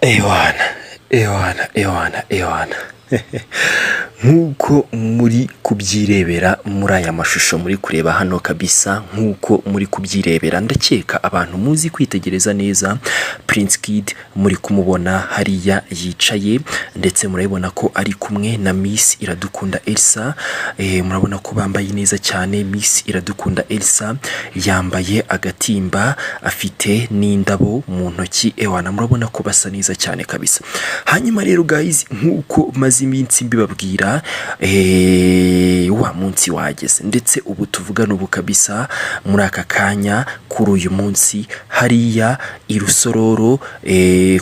Ewana. Nkuko muri kubyirebera muri aya mashusho muri kureba hano kabisa, nkuko muri kubyirebera ndakeka abantu muzi kwitegereza neza. Prince Kid muri kumubona hariya yicaye, ndetse murabona ko ari kumwe na Miss Iradukunda Elsa. Murabona ko bambaye neza cyane. Miss Iradukunda Elsa yambaye agatimba, afite n'indabo mu ntoki. Murabona ko basa neza cyane kabisa. Hanyuma rero guys, nkuko maze iminsi mbibabwira, wa munsi wageze, ndetse ubu tuvugana ubu kabisa muri aka kanya kuri uyu munsi hariya i Rusororo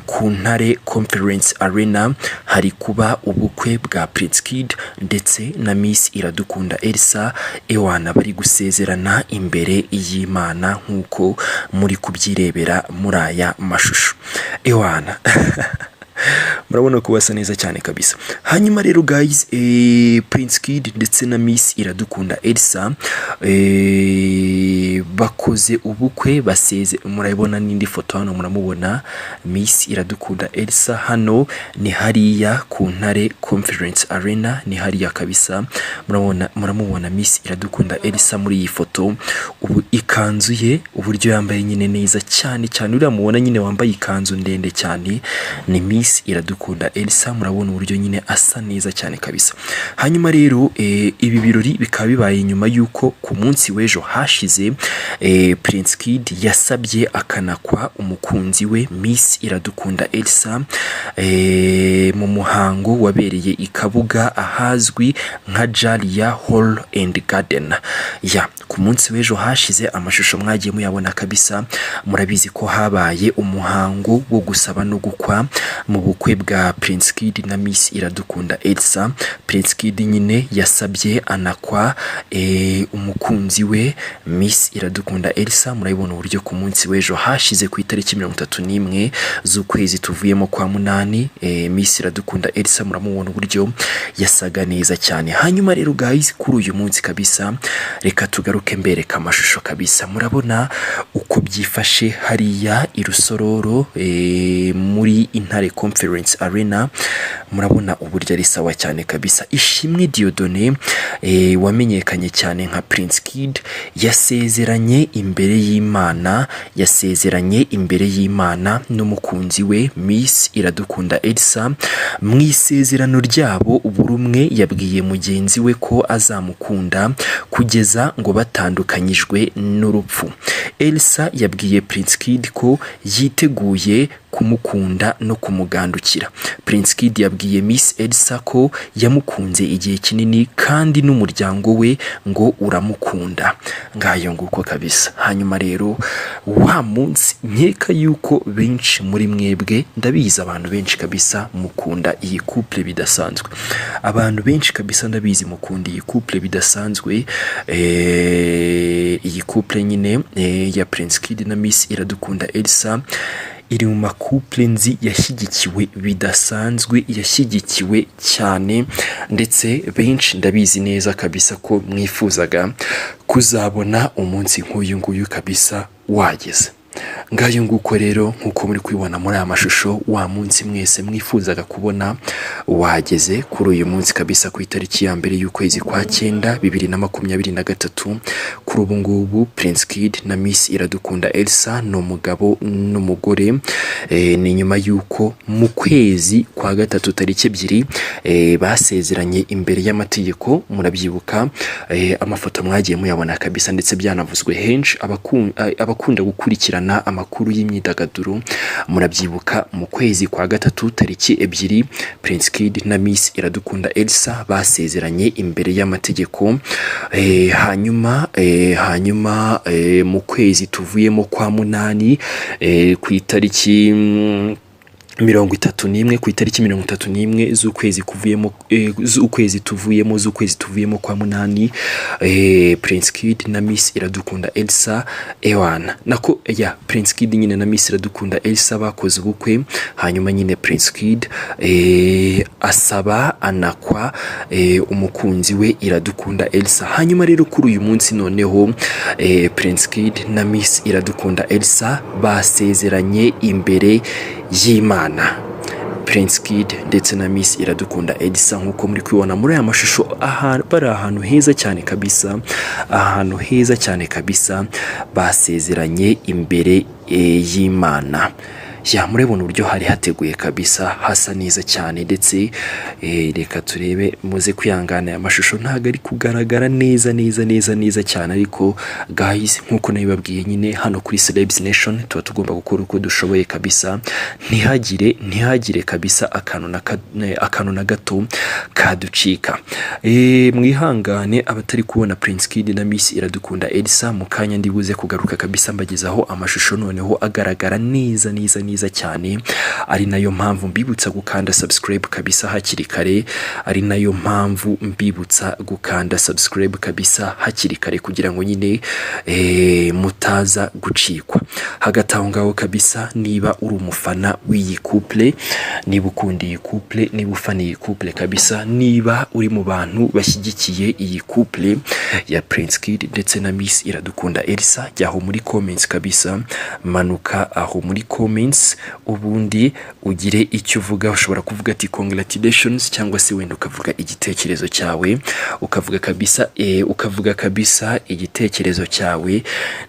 ku Ntare Conference Arena hari kuba ubukwe bwa Prince Kid ndetse na Miss Iradukunda Elsa. Bari gusezerana imbere y'Imana nkuko muri kubyirebera muri aya mashusho. Murabona ko basa neza cyane kabisa. Hanyuma rero guys, Prince Kid ndetse na Miss Iradukunda Elsa bakoze ubukwe, baseze. Murabona n'indi foto hano, muramubona Miss Iradukunda Elsa hano ni hariya ku Ntare Conference Arena, ni hariya kabisa. Muramubona Miss Iradukunda Elsa muri iyi foto, ubu ikanzu ye uburyo yambaye nyine neza cyane cyane. Uriya mubona nyine wambaye ikanzu ndende cyane ni Miss Iradukunda Elsa. Murabona uburyo nyine asa neza cyane kabisa. Hanyuma rero ibi birori bikaba bibaye nyuma yuko ku munsi w'ejo hashize Prince Kid yasabye akanakwa umukunzi we Miss Iradukunda Elsa mu muhango wabereye i Kabuga ahazwi nka Jalia Hall and Garden. Ku munsi w'ejo hashize amashusho mwagiye muyabona kabisa. Murabizi ko habaye umuhango wo gusaba no gukwa mu bukwe bwa Prince Kid na Miss Iradukunda Elsa. Prince Kid nyine yasabye anakwa umukunzi we Miss Iradukunda Elsa. Murabibona uburyo ku munsi w'ejo hashize ku itariki 31 z'ukwezi tuvuyemo kwa munani, Miss Iradukunda Elsa muramubona uburyo yasaga neza cyane. Hanyuma rero guys, kuri uyu munsi kabisa reka tugaruke mbereka amashusho kabisa. Murabona uko byifashe hariya i Rusororo muri Intare Conference Arena. Murabona uburyo ari sawa cyane kabisa. Ishimwe Diodone wamenyekanye cyane nka Prince Kid yasezeranye imbere y'Imana, yasezeranye imbere y'Imana n'umukunzi we Miss Iradukunda Elsa. Mu isezerano ryabo buri umwe yabwiye mugenzi we ko azamukunda kugeza ngo batandukanyijwe n'urupfu. Elsa yabwiye Prince Kid ko yiteguye kumukunda no kumugandukira. Prince Kid yabwiye Miss Elsa ko yamukunze igihe kinini kandi n'umuryango we ngo uramukunda. Ngayo nguko kabisa. Hanyuma rero wa munsi nkeka yuko benshi muri mwebwe, ndabizi abantu benshi kabisa mukunda iyi couple bidasanzwe. Abantu benshi kabisa ndabizi mukunda iyi couple bidasanzwe. Iyi couple nyine ya Prince Kid na Miss Iradukunda Elsa iri mu makuple nzi yashyigikiwe bidasanzwe, yashyigikiwe cyane, ndetse benshi ndabizi neza kabisa ko mwifuzaga kuzabona umunsi nk'uyu nguyu kabisa wageze. Ngayo nguko rero nkuko muri kwibona muri aya mashusho, wa munsi mwese mwifuzaga kubona wageze kuri uyu munsi kabisa ku itariki ya mbere y'ukwezi kwa 9 2023. Kuri ubu ngubu Prince Kid na Miss Iradukunda Elsa no mugabo n'umugore. Ni nyuma yuko mu kwezi kwa 3 tariki 2 basezeranye imbere y'amategeko. Murabyibuka amafoto mwagiye muyabona kabisa, ndetse byanavuzwe henshi. Abakunda gukurikirana amakuru y'imyidagaduro murabyibuka mu kwezi kwa 3 tariki 2 Prince Kid na Miss Iradukunda Elsa basezeranye imbere y'amategeko. Hanyuma mu kwezi tuvuyemo kwa munani ku itariki 31 ku itariki 31 z'ukwezi tuvuyemo kwa munani, Prince Kid na Miss Iradukunda Elsa Prince Kid nyine na Miss Iradukunda Elsa bakoze ubukwe. Hanyuma nyine Prince Kid asaba anakwa umukunzi we Iradukunda Elsa. Hanyuma rero kuri uyu munsi noneho Prince Kid na Miss Iradukunda Elsa basezeranye imbere y'Imana. Prince Kid ndetse na Miss Iradukunda Elsa nkuko muri kwibona muri aya mashusho bari ahantu heza cyane kabisa, ahantu heza cyane kabisa, basezeranye imbere y'Imana. Ya murebona uburyo hari hateguye kabisa, hasa neza cyane ndetse reka turebe muze kwihangana amashusho ntago ari kugaragara neza cyane, ariko guys nkuko nabibabwiye nyine hano kuri Celebs Nation tuba tugomba gukora uko dushoboye kabisa, ntihagire kabisa akantu na gato kaducika. Mwihangane abatari kubona Prince Kid na Miss Iradukunda Elsa, mukanya ndibuze kugaruka kabisa mbagezaho amashusho noneho agaragara neza cyane, ari nayo mpamvu mbibutsa gukanda subscribe kabisa hakiri kare, ari nayo mpamvu mbibutsa gukanda subscribe kabisa hakiri kare kugira ngo nyine mutaza gucikwa. Hagati aho ngaho kabisa, niba uri umufana w'iyi couple, niba ukunda iyi couple, niba ufana iyi couple kabisa, niba uri mu bantu bashyigikiye iyi couple ya Prince Kid ndetse na Miss Iradukunda Elsa, jyaho muri comments kabisa, manuka aho muri comments ubundi ugire icyo uvuga. Ushobora kuvuga ati congratulations, cyangwa se wenda ukavuga igitekerezo cyawe, ukavuga kabisa igitekerezo cyawe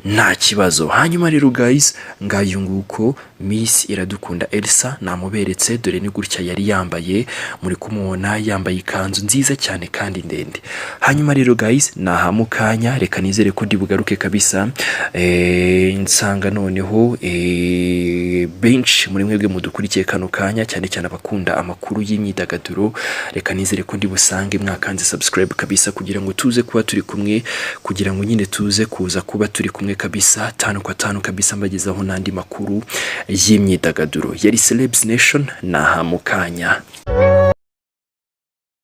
nta kibazo. Hanyuma rero guys, ngayo nguko Miss Iradukunda Elsa namuberetse, dore ni gutya yari yambaye, muri kumubona yambaye ikanzu nziza cyane kandi ndende. Hanyuma rero guys, nahamukanya reka nizere ko ndibugaruke kabisa, nsanga noneho benshi muri mwebwe mudukurikiye kano kanya, cyane abakunda amakuru y'imyidagaduro, reka nizere ko ndibusange mwakanze subscribe kabisa kugira ngo tuze kuba turi kumwe, kugira ngo nyine tuze kuza kuba turi kumwe kabisa 5 kwa 5 kabisa, mbagezaho nandi makuru y'imyidagaduro. Yari Celebs Nation, nahamukanya.